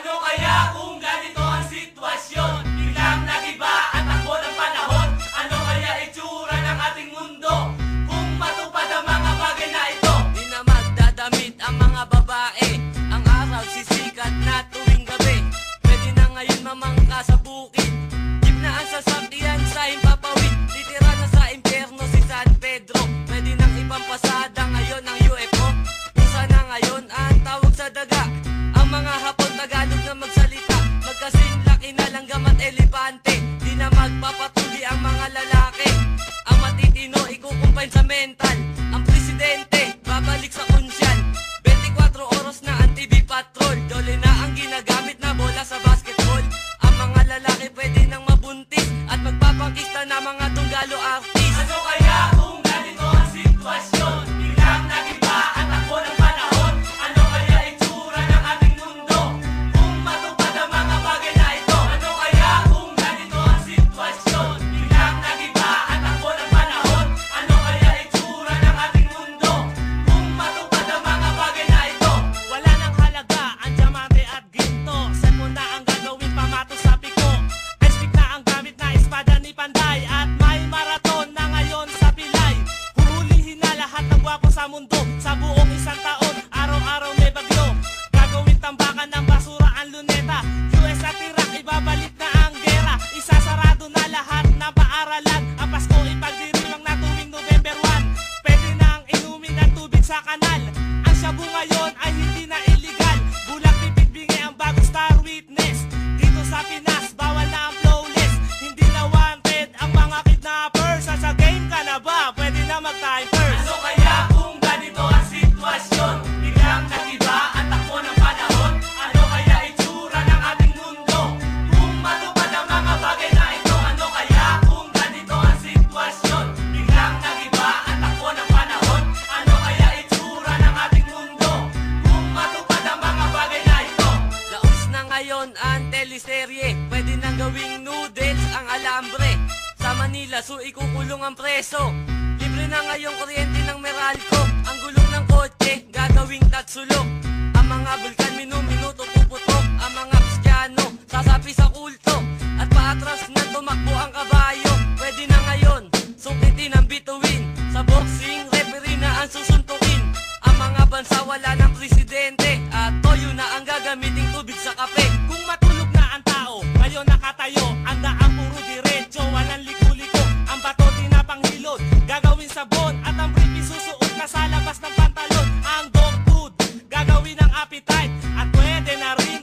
Ano kaya kung ganito ang sitwasyon? Biglang nagiba ang takbo ng panahon. Ano kaya itsura ng ating mundo kung matupad ang mga bagay na ito? Di na magdadamit ang mga babae, ang araw sisikat na tuwing gabi. Pwede na ngayon mamangka sa bukid, jeep na ang sasakyan sa himpapawid. Titira na sa impyerno si San Pedro. Pwede nang ipampasada ngayon ang UFO. Isa na ngayon ang tawag sa daga. Ang mga Hapon Tagalog na magsalita, magkasing laki na langgam at elepante. Di na magpapatuli ang mga lalaki, ang matitino ikukumpay sa mental. Ang presidente babalik sa kunsyan, 24 oras na ang TV patrol. Dole na ang ginagamit na bola sa basketball. Ang mga lalaki pwede nang mabuntis at magpapangkista na mga tunggalo artist. Ano kaya kung ganito ang sitwasyon? Biglang nagiba ang takbo ng panahon. Ano kaya itsura ng ating mundo kung matupad ang mga bagay na ito? Ano kaya kung ganito ang sitwasyon? Biglang nagiba ang takbo ng panahon. Ano kaya itsura ng ating mundo kung matupad ang mga bagay na ito? Wala nang halaga ang diamante at ginto. Set mo na ang gagawin pamato sa piko. Ice pick na ang gamit na espada ni Panday. At may marathon na ngayon sa Pilay. Huhulihin na lahat ng gwapo sa mundo. Sa buong isang taon, araw-araw may bagyo. Gagawin tambakan ng basura ang luneta. US at Iraq, ibabalik na ang gera. Isasarado na lahat ng paaralan. Ang Pasko ipagdiriwang na tuwing November 1. Pwede na ang inumin ng tubig sa kanal. Ang shabu ngayon ay hindi na illegal. Bulak pipit bingi ang bagong star witness. Dito sa Pinas, bawal na ang flawless. Hindi na wanted ang mga kidnappers. Sa game ka na ba? Pwede na mag-time first. Ano kaya kung ganito ang sitwasyon? Biglang nagiba ang takbo ng panahon. Ano kaya itsura ng ating mundo kung matupad ang mga bagay na ito? Ano kaya kung ganito ang sitwasyon? Biglang nagiba ang takbo ng panahon. Ano kaya itsura ng ating mundo kung matupad ang mga bagay na ito? Laos na ngayon ang teleserye, pwede nang gawing noodles ang alambre. Sa Manila, so ikukulong ang preso. Libre na ngayong kuryente ng Meralco. Ang gulong ng kotse, gagawing tatsulok. Ang mga bulkan minuto puputok. Ang mga Kristiyano, sasapi sa kulto. At paatras na tumakbo ang kabayo. Pwede na ngayon, sungkitin ang bituin. Sa boxing, referee na ang susuntukin. Ang mga bansa wala ng presidente. At toyo na ang gagamiting tubig sa kape.